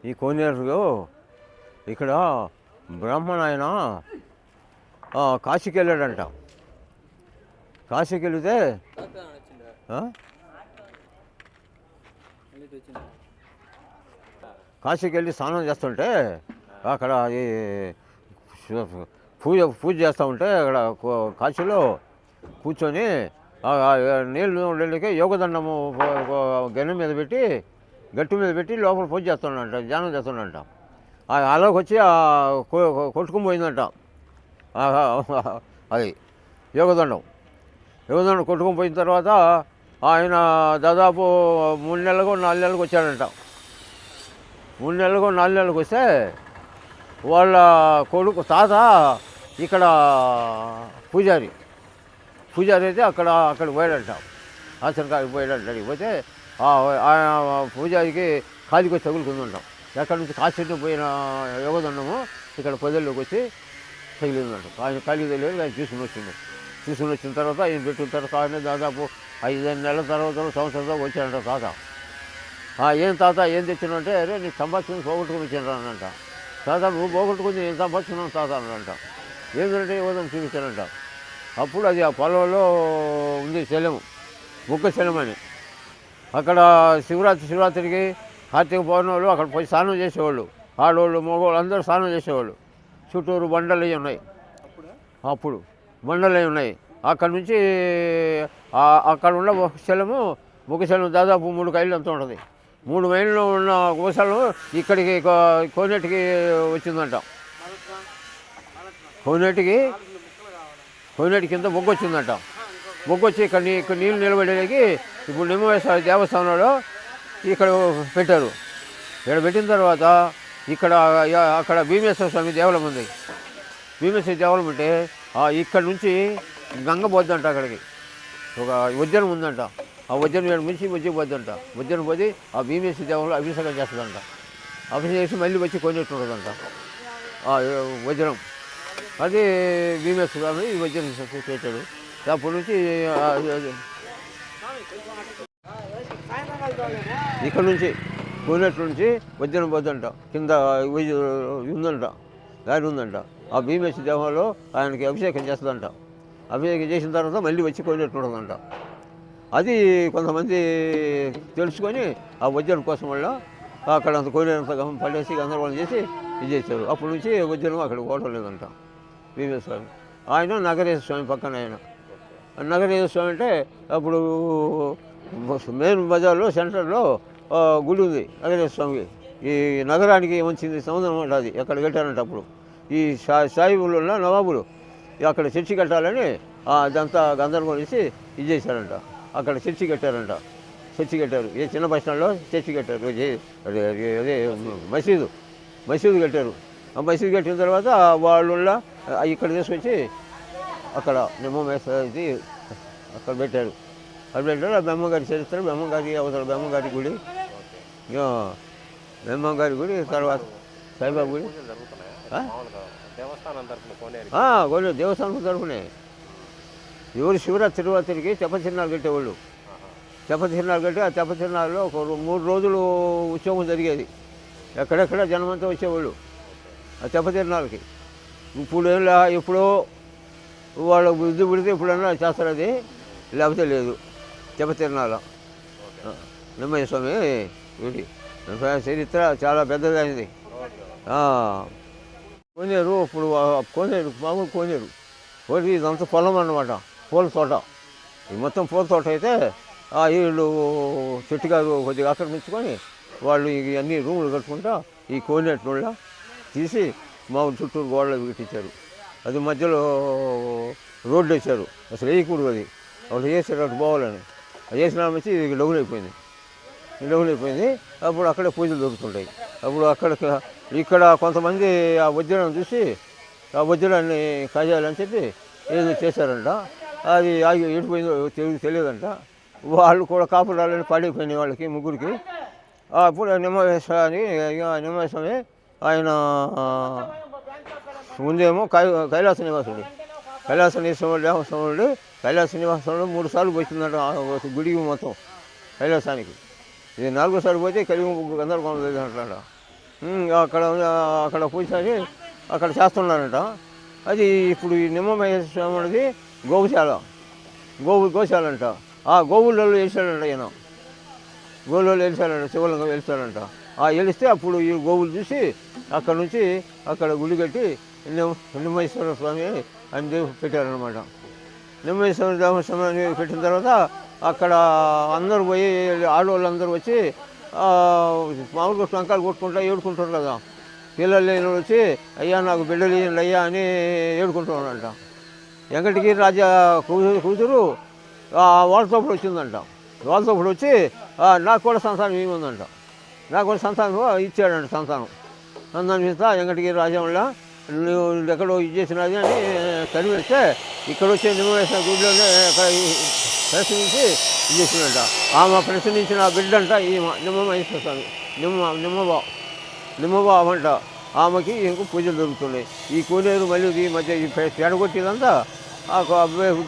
ఈ కోనేరు ఇక్కడ బ్రాహ్మణ ఆయన కాశీకి వెళ్ళాడంట. కాశీకి వెళితే కాశీకి వెళ్ళి స్నానం చేస్తుంటే అక్కడ ఈ పూజ చేస్తూ ఉంటే అక్కడ కాశీలో కూర్చొని నీళ్ళకి యోగదండము గెన్ను మీద పెట్టి గట్టు మీద పెట్టి లోపల పూజ చేస్తున్నాడంట, ధ్యానం చేస్తున్నాడంట. అలాగ వచ్చి కొట్టుకుని పోయిందంట. అది యోగదండం కొట్టుకుని పోయిన తర్వాత ఆయన దాదాపు 3 నెలలకు 4 నెలలకు వచ్చాడంట. 3 నెలలకు 4 నెలలకు వస్తే వాళ్ళ కొడుకు తాత ఇక్కడ పూజారి అయితే అక్కడికి పోయాడంట, ఆశ్రమకాడికి పోయాడంట. పోతే ఆయన పూజారికి కాలికి వచ్చి తగులుకుందంటాం. ఎక్కడి నుంచి కాశీని పోయిన యోగదండము ఇక్కడ పొదల్లోకి వచ్చి తగిలిందంట. ఆయన కాలికి తెలియదు, ఆయన తీసుకుని వచ్చిన తర్వాత ఆయన పెట్టిన తర్వాత ఆయన దాదాపు 5 నెలల తర్వాత సంవత్సరంతో వచ్చాడంట తాత. ఏం తాత ఏం తెచ్చినంటే, అరే నీకు సంపాదించుకుని పోగొట్టుకుని వచ్చానంట. తాత నువ్వు పోగొట్టుకుని నేను సంపాదించుకున్నాను తాత అన్నాడంట. ఏంటంటే యోగదం చూపించానంట. అప్పుడు అది ఆ పొలంలో ఉంది శైలము, ముక్క శైలం అని. అక్కడ శివరాత్రికి కార్తీక పౌర్ణములు అక్కడ పోయి స్నానం చేసేవాళ్ళు, ఆడవాళ్ళు మగవాళ్ళు అందరూ స్నానం చేసేవాళ్ళు. చుట్టూరు బండలు అవి ఉన్నాయి, అప్పుడు బండలు అవి ఉన్నాయి. అక్కడి నుంచి అక్కడ ఉన్న ముఖశలం దాదాపు 3 మైళ్ళు అంత ఉంటుంది. 3 మైళ్ళు ఉన్న ముఖశలం ఇక్కడికి కోనేటికి వచ్చిందంట. కోనేటి కింద మొగ్గు వచ్చిందంట. మొగ్గు వచ్చి ఇక్కడ నీళ్ళు నిలబడేకి ఇప్పుడు నిమ్మేశ్వర దేవస్థానంలో ఇక్కడ పెట్టారు. ఇక్కడ పెట్టిన తర్వాత అక్కడ భీమేశ్వర స్వామి దేవాలయం ఉంది. భీమేశ్వర దేవాలయం అంటే ఇక్కడ నుంచి గంగ పోద్దంట. అక్కడికి ఒక వజ్రం ఉందంట. ఆ వజ్రం మించి మధ్య పోద్దంట. వజ్రం పోయి ఆ భీమేశ్వర దేవాలయంలో అభిషేకం చేస్తుందంట. అభిషేకం చేసి మళ్ళీ వచ్చి కొనేట్టు ఉంటుందంట వజ్రం. అది భీమేశ్వర స్వామి ఈ వజ్రం పెట్టాడు. అప్పటి నుంచి ఇక్కడ నుంచి కోనేటి నుంచి వజ్రం పోద్దంట. కింద ఉందంట, దారి ఉందంట. ఆ భీమేశ్వర దేవాలయంలో ఆయనకి అభిషేకం చేస్తుందంట. అభిషేకం చేసిన తర్వాత మళ్ళీ వచ్చి కోనేటి ఉంటుందంట. అది కొంతమంది తెలుసుకొని ఆ వజ్రం కోసం వల్ల అక్కడ అంత కోనేరంత పడేసి గందరగోళం చేసి ఇది చేశారు. అప్పటి నుంచి వజ్రం అక్కడ పోవడం లేదంట. భీమేశ్వర స్వామి ఆయన నగరేశ్వర స్వామి పక్కన. ఆయన నగరేశ్వర స్వామి అంటే అప్పుడు మెయిన్ బజార్లో సెంటర్లో గుడి ఉంది నగరేశ్వర స్వామికి. ఈ నగరానికి మంచిది సంబంధం ఉంటుంది. ఎక్కడ కట్టారంట అప్పుడు ఈ సాయిబులు ఉన్న నవాబులు అక్కడ చర్చి కట్టాలని అదంతా గందరగోళం చేసి ఇది చేశారంట. అక్కడ చర్చి కట్టారంట. చర్చి కట్టారు. ఏ చిన్న బస్ స్టాండ్లో చర్చి కట్టారు. అదే మసీదు కట్టారు. ఆ మసీదు కట్టిన తర్వాత వాళ్ళు ఇక్కడ తీసుకొచ్చి అక్కడ నిమ్మేశ్వరి అక్కడ పెట్టారు. అక్కడ పెట్టారు. ఆ బెమ్మగారి చరిత్ర, బెమ్మగారి అవతల బెమ్మగారి గుడి, బెమ్మగారి గుడి, తర్వాత సాయిబాబా గుడి, దేవస్థానం తరఫునే. ఎవరు శివరాత్రికి తెప్పతిరునాళ్ళు కట్టేవాళ్ళు. తెప్పతిరునాళ్ళు కట్టి ఆ తెప్పతిరునాళ్ళలో ఒక 3 రోజులు ఉత్సవం జరిగేది. ఎక్కడెక్కడ జనమంతా వచ్చేవాళ్ళు ఆ తెప్పతిరునాళ్ళకి. ఎప్పుడో వాళ్ళు బుద్ధి పుడితే ఎప్పుడన్నా చేస్తారు. అది లేకపోతే లేదు. తెప్పతిరునాళ్ళ నిమ్మయ్య స్వామి గుడి చరిత్ర చాలా పెద్దదైంది. కోనేరు ఇప్పుడు మామూలు కోనేరు ఇదంతా పొలం అన్నమాట, పూల తోట. ఈ మొత్తం పూల తోట అయితే వీళ్ళు చెట్టుగారు కొద్దిగా ఆక్రమించుకొని వాళ్ళు అన్ని రూములు కట్టుకుంటా ఈ కోనేటి నోళ్ళ తీసి మామూలు చుట్టూరు గోడలు కట్టించారు. అది మధ్యలో రోడ్డు వేశారు. అసలు వేయకూడదు. అది వాళ్ళు వేసారు అటు పోవాలని. అది వేసిన వచ్చి ఇది డౌలైపోయింది. అప్పుడు అక్కడే పూజలు దొరుకుతుంటాయి. అప్పుడు ఇక్కడ కొంతమంది ఆ వజ్రాన్ని చూసి ఆ వజ్రాన్ని కాజేయాలని చెప్పి ఏదో చేశారంట. అది ఎడిపోయిందో తెలియదంట. వాళ్ళు కూడా కాపురాలని పడిపోయినాయి వాళ్ళకి, ముగ్గురికి. అప్పుడు నిమ్మస్వామి ఆయన ముందేమో కైలాస నివాసుడు, కైలాస నివాసంలో 3 సార్లు వచ్చిందంట గుడికి మొత్తం. కైలాసానికి. ఇది 4సారి పోతే కలియుగం గందరగోళం లేదు అంటాడు. అక్కడ అక్కడ పోయిసరి అక్కడ చేస్తున్నారంట. అది ఇప్పుడు ఈ నిమ్మమహేశ్వర స్వామి అనేది గోశాల అంట. ఆ గోవులలో వేసాడంట ఈయన. గోవులలో వెలిసాడంట, శివలింగం వెలిసాడంట. వెలిస్తే అప్పుడు ఈ గోవులు చూసి అక్కడ నుంచి అక్కడ గుడి కట్టి నిమ్మేశ్వర స్వామి అని పెట్టారనమాట. నిమ్మేశ్వర స్వామి పెట్టిన తర్వాత అక్కడ అందరూ పోయి ఆడవాళ్ళందరూ వచ్చి మామూలుగా టంకాలు కొట్టుకుంటా ఏడుకుంటారు కదా. పిల్లలు లేని వచ్చి అయ్యా నాకు బిడ్డలు ఇవ్వండి అయ్యా అని ఏడుకుంటున్నారంట. వెంకటగిరి రాజా కూతురు వాళ్ళతో వచ్చిందంట. వాళ్ళతో వచ్చి నాకు కూడా సంతానం ఏముందంట. నాకు కూడా సంతానం ఇచ్చాడంట. సంతానం ఇస్తా వెంకటగిరి రాజా వల్ల నువ్వు ఎక్కడో ఇది చేసినది అని చదివేస్తే ఇక్కడ వచ్చే నిమ్మవేసిన గుడిలోనే అక్కడ ప్రశ్నించి ఇది చేసినట్ట. ఆమె ప్రశ్నించిన బిడ్డంట ఈ నిమ్మమహేశ్వర స్వామి నిమ్మబాబు అంట. ఆమెకి ఇంకో పూజలు దొరుకుతున్నాయి. ఈ కోనేరు మళ్ళీ ఈ మధ్య ఈ చెడగొట్టిదంతా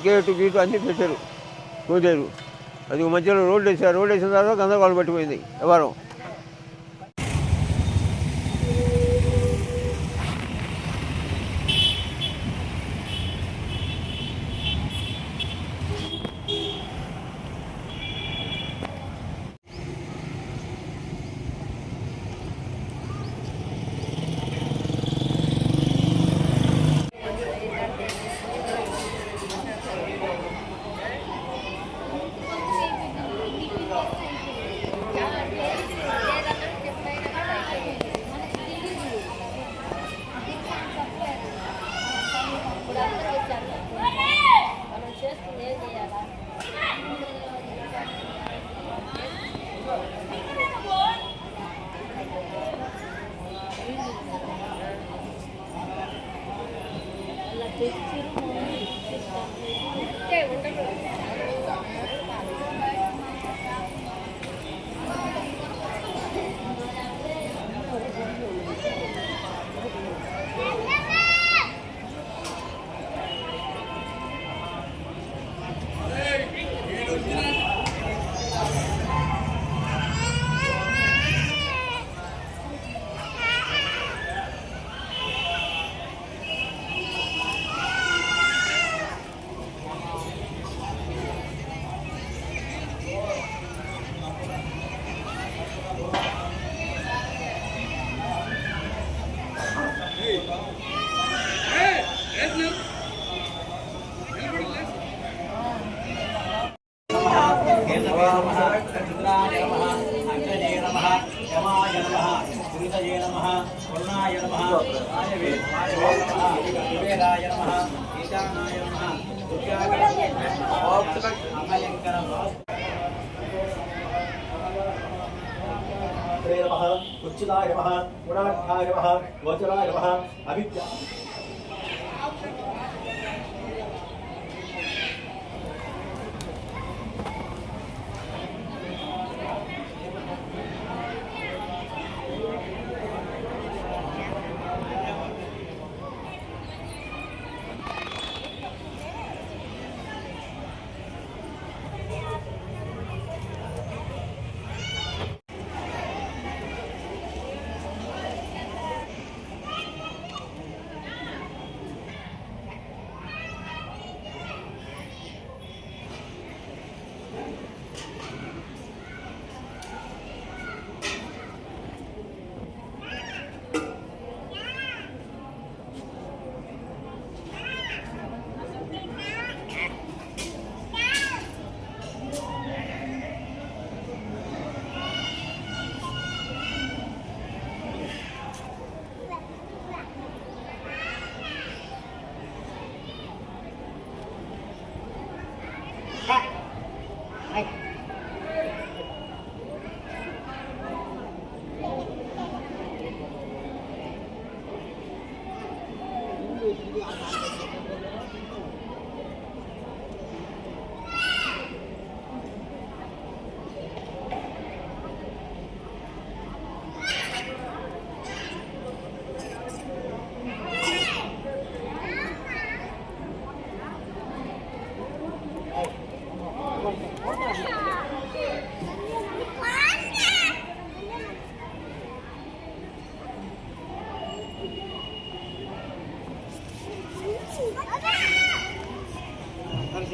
గేటు గీటు అన్నీ పెట్టారు. కోనేరు అది మధ్యలో రోడ్డు వేసారు. రోడ్డు వేసిన తర్వాత గందరగోళం పట్టిపోయింది ఎవరు. उच्चिताय नमः गुणाढ्याय नमः गोचराय नमः अविद्या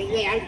ఆగు.